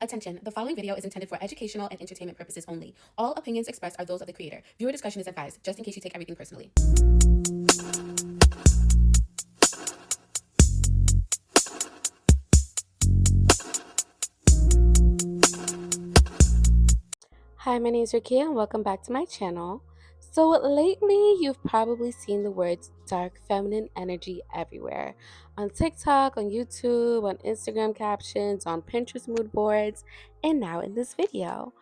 Attention, the following video is intended for educational and entertainment purposes only. All opinions expressed are those of the creator. Viewer discretion is advised, just in case you take everything personally. Hi, my name is Ricky and welcome back to my channel. So lately, you've probably seen the words dark feminine energy everywhere. On TikTok, on YouTube, on Instagram captions, on Pinterest mood boards, and now in this video.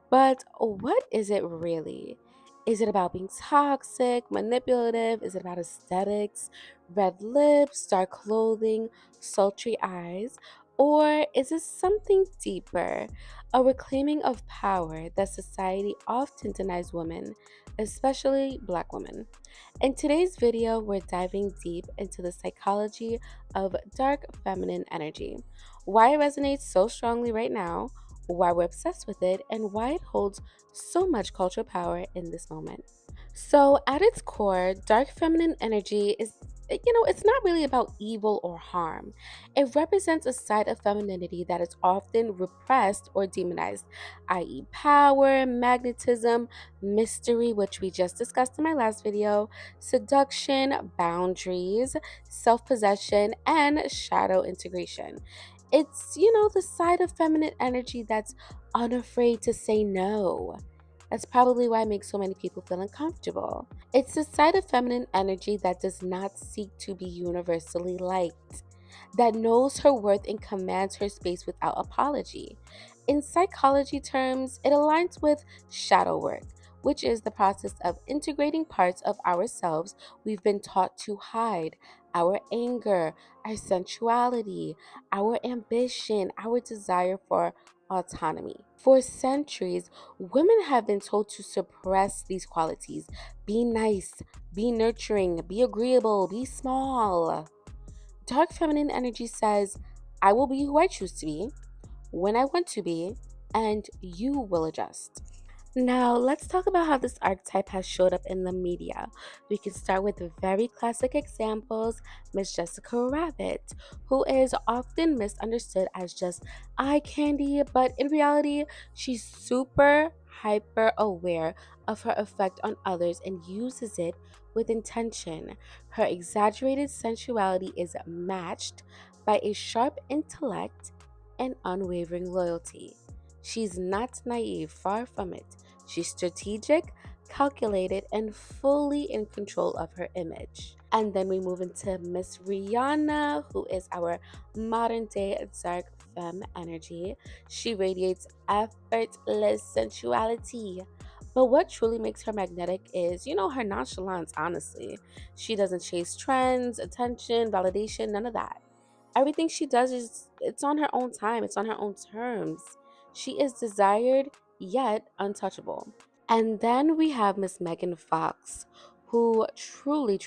But what is it really? Is it about being toxic, manipulative? Is it about aesthetics, red lips, dark clothing, sultry eyes? Or is it something deeper? A reclaiming of power that society often denies women, especially Black women. In today's video, we're diving deep into the psychology of dark feminine energy, why it resonates so strongly right now, why we're obsessed with it, and why it holds so much cultural power in this moment. So, at its core, dark feminine energy is, it's not really about evil or harm. It represents a side of femininity that is often repressed or demonized, i.e., power, magnetism, mystery, which we just discussed in my last video, seduction, boundaries, self possession, and shadow integration. It's, the side of feminine energy that's unafraid to say no. That's probably why it makes so many people feel uncomfortable. It's the side of feminine energy that does not seek to be universally liked, that knows her worth and commands her space without apology. In psychology terms, it aligns with shadow work, which is the process of integrating parts of ourselves we've been taught to hide: our anger, our sensuality, our ambition, our desire for autonomy. For centuries, women have been told to suppress these qualities: be nice, be nurturing, be agreeable, be small. Dark feminine energy says, I will be who I choose to be, when I want to be, and you will adjust. Now, let's talk about how this archetype has showed up in the media. We can start with very classic examples: Miss Jessica Rabbit, who is often misunderstood as just eye candy, but in reality, she's super hyper aware of her effect on others and uses it with intention. Her exaggerated sensuality is matched by a sharp intellect and unwavering loyalty. She's not naive, far from it. She's strategic, calculated, and fully in control of her image. And then we move into Miss Rihanna, who is our modern day dark femme energy. She radiates effortless sensuality. But what truly makes her magnetic is, her nonchalance, honestly. She doesn't chase trends, attention, validation, none of that. Everything she does is it's on her own time, it's on her own terms. She is desired yet untouchable. And then we have Miss Megan Fox, who truly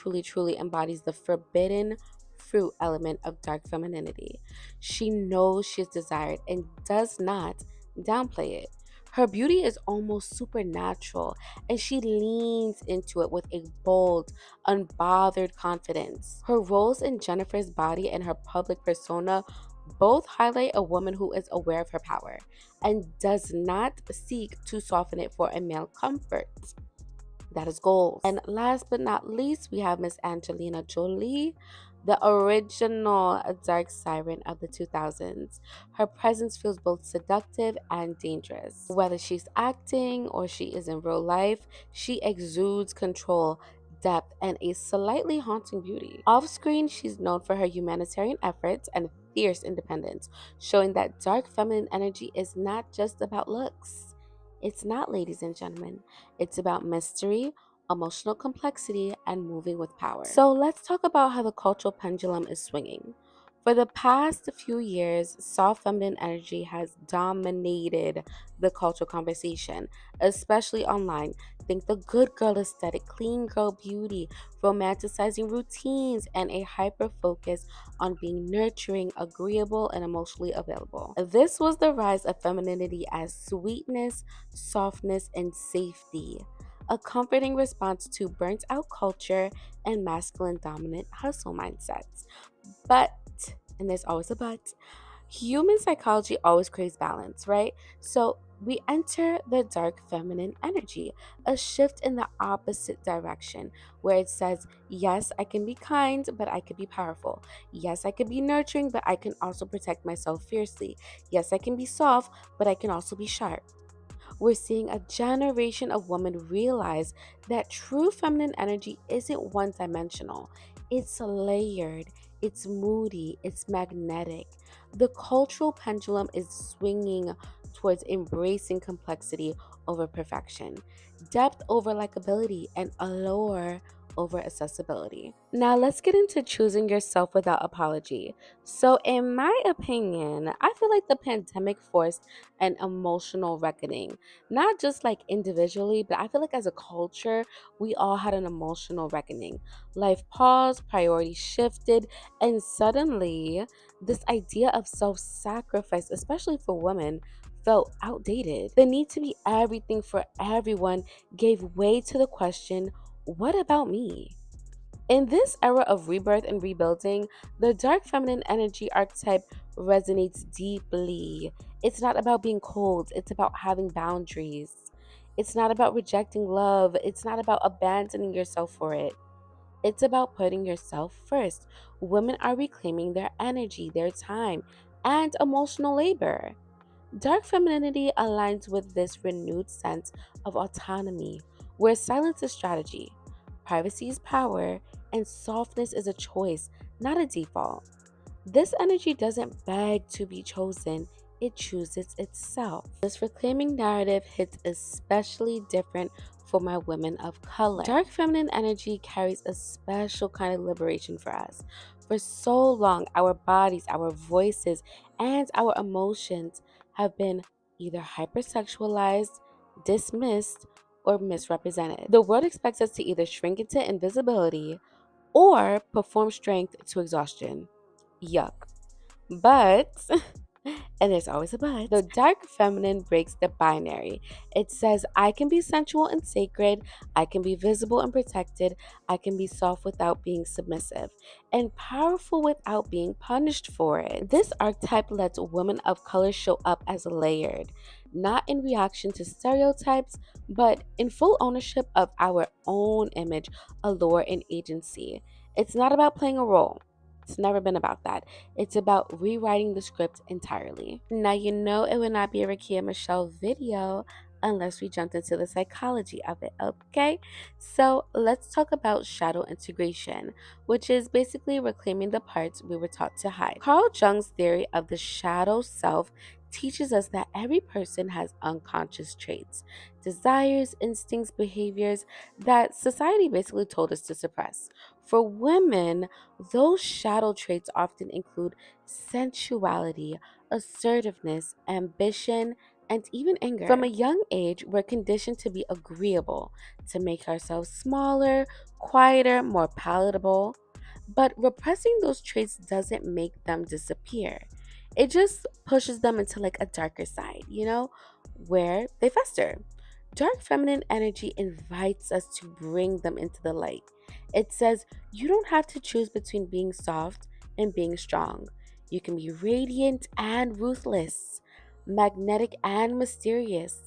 embodies the forbidden fruit element of dark femininity. She knows she's desired and does not downplay it. Her beauty is almost supernatural, and she leans into it with a bold, unbothered confidence. Her roles in Jennifer's Body and her public persona both highlight a woman who is aware of her power and does not seek to soften it for a male comfort. That is goals. And last but not least, we have Miss Angelina Jolie, the original dark siren of the 2000s. Her presence feels both seductive and dangerous. Whether she's acting or she is in real life, she exudes control, depth, and a slightly haunting beauty. Off screen, she's known for her humanitarian efforts and fierce independence, showing that dark feminine energy is not just about looks. It's not, ladies and gentlemen. It's about mystery, emotional complexity, and moving with power. So let's talk about how the cultural pendulum is swinging. For the past few years, soft feminine energy has dominated the cultural conversation, especially online. Think the good girl aesthetic, clean girl beauty, romanticizing routines, and a hyper focus on being nurturing, agreeable, and emotionally available. This was the rise of femininity as sweetness, softness, and safety, a comforting response to burnt out culture and masculine dominant hustle mindsets. But, and there's always a but, Human psychology always craves balance, right? So we enter the dark feminine energy, a shift in the opposite direction, where it says, yes, I can be kind, but I can be powerful. Yes, I can be nurturing, but I can also protect myself fiercely. Yes, I can be soft, but I can also be sharp. We're seeing a generation of women realize that true feminine energy isn't one dimensional, it's layered, it's moody, it's magnetic. The cultural pendulum is swinging towards embracing complexity over perfection, depth over likability, and allure over accessibility. Now, let's get into choosing yourself without apology. So, in my opinion, I feel like the pandemic forced an emotional reckoning, not just like individually, but I feel like as a culture, we all had an emotional reckoning. Life paused, priorities shifted, and suddenly, this idea of self sacrifice, especially for women, felt outdated. The need to be everything for everyone gave way to the question, what about me? In this era of rebirth and rebuilding, the dark feminine energy archetype resonates deeply. It's not about being cold, it's about having boundaries. It's not about rejecting love, it's not about abandoning yourself for it. It's about putting yourself first. Women are reclaiming their energy, their time, and emotional labor. Dark femininity aligns with this renewed sense of autonomy, where silence is strategy, privacy is power, and softness is a choice, not a default. This energy doesn't beg to be chosen, it chooses itself. This reclaiming narrative hits especially different for my women of color. Dark feminine energy carries a special kind of liberation for us. For so long, our bodies, our voices, and our emotions have been either hypersexualized, dismissed, or misrepresented. The world expects us to either shrink into invisibility or perform strength to exhaustion. Yuck. But, and there's always a but, the dark feminine breaks the binary. It says, I can be sensual and sacred, I can be visible and protected, I can be soft without being submissive, and powerful without being punished for it. This archetype lets women of color show up as layered, not in reaction to stereotypes, but in full ownership of our own image, allure, and agency. It's not about playing a role. It's never been about that. It's about rewriting the script entirely. Now, you know it would not be a Rakia Michelle video unless we jumped into the psychology of it, okay? So, let's talk about shadow integration, which is basically reclaiming the parts we were taught to hide. Carl Jung's theory of the shadow self teaches us that every person has unconscious traits, desires, instincts, behaviors that society basically told us to suppress. For women, those shadow traits often include sensuality, assertiveness, ambition, and even anger. From a young age, we're conditioned to be agreeable, to make ourselves smaller, quieter, more palatable. But repressing those traits doesn't make them disappear. It just pushes them into like a darker side, where they fester. Dark feminine energy invites us to bring them into the light. It says you don't have to choose between being soft and being strong. You can be radiant and ruthless, magnetic and mysterious,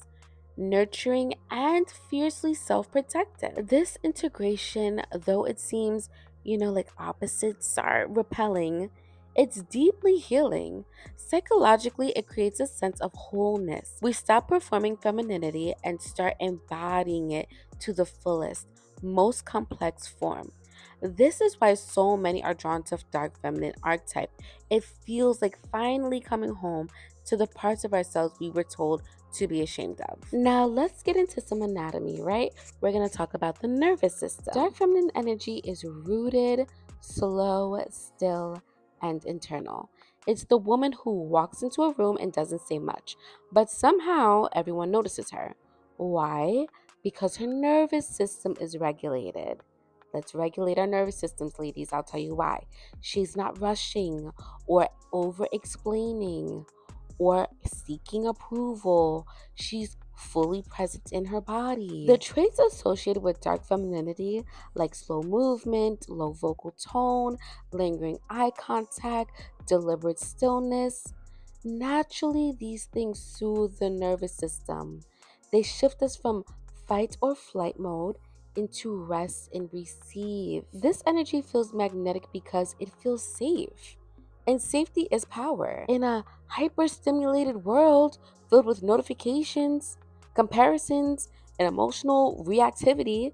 nurturing and fiercely self protective. This integration, though it seems, like opposites are repelling, it's deeply healing. Psychologically, it creates a sense of wholeness. We stop performing femininity and start embodying it to the fullest, most complex form. This is why so many are drawn to dark feminine archetype. It feels like finally coming home to the parts of ourselves we were told to be ashamed of. Now, let's get into some anatomy, right? We're going to talk about the nervous system. Dark feminine energy is rooted, slow, still, and internal. It's the woman who walks into a room and doesn't say much, but somehow everyone notices her. Why? Because her nervous system is regulated. Let's regulate our nervous systems, ladies. I'll tell you why. She's not rushing or over explaining or seeking approval. She's fully present in her body. The traits associated with dark femininity, like slow movement, low vocal tone, lingering eye contact, deliberate stillness, Naturally, these things soothe the nervous system. They shift us from fight or flight mode into rest and receive. This energy feels magnetic because it feels safe. And safety is power. In a hyper-stimulated world filled with notifications, comparisons, and emotional reactivity,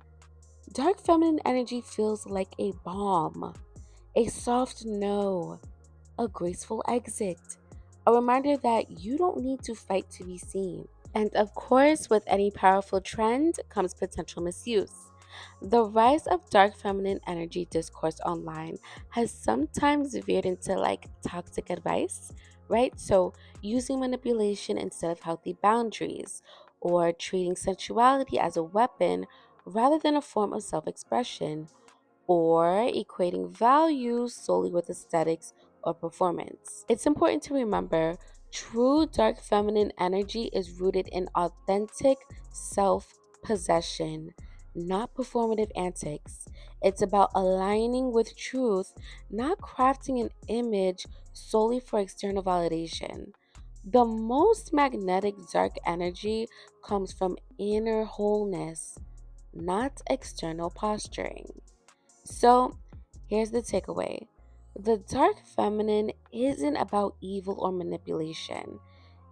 dark feminine energy feels like a balm, a soft no, a graceful exit, a reminder that you don't need to fight to be seen. And of course, with any powerful trend comes potential misuse. The rise of dark feminine energy discourse online has sometimes veered into like toxic advice, right? So, using manipulation instead of healthy boundaries, or treating sensuality as a weapon rather than a form of self expression, or equating value solely with aesthetics or performance. It's important to remember true dark feminine energy is rooted in authentic self possession, not performative antics. It's about aligning with truth, not crafting an image solely for external validation. The most magnetic dark energy comes from inner wholeness, not external posturing. So, here's the takeaway: the dark feminine isn't about evil or manipulation.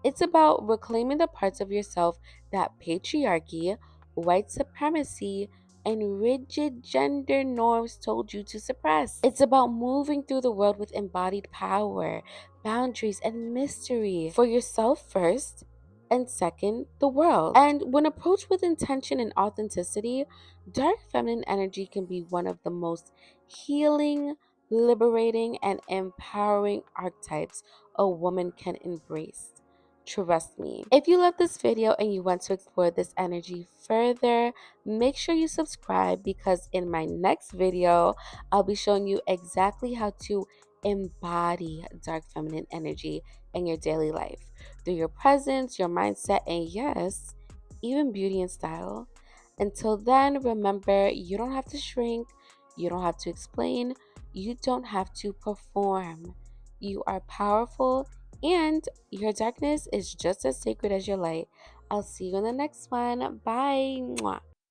It's about reclaiming the parts of yourself that patriarchy, white supremacy, and rigid gender norms told you to suppress. It's about moving through the world with embodied power, boundaries, and mystery for yourself first, and second, the world. And when approached with intention and authenticity, dark feminine energy can be one of the most healing, liberating, and empowering archetypes a woman can embrace. Trust me. If you love this video and you want to explore this energy further, make sure you subscribe because in my next video, I'll be showing you exactly how to embody dark feminine energy in your daily life through your presence, your mindset, and yes, even beauty and style. Until then, remember you don't have to shrink, you don't have to explain, you don't have to perform. You are powerful and your darkness is just as sacred as your light. I'll see you in the next one. Bye. Mwah.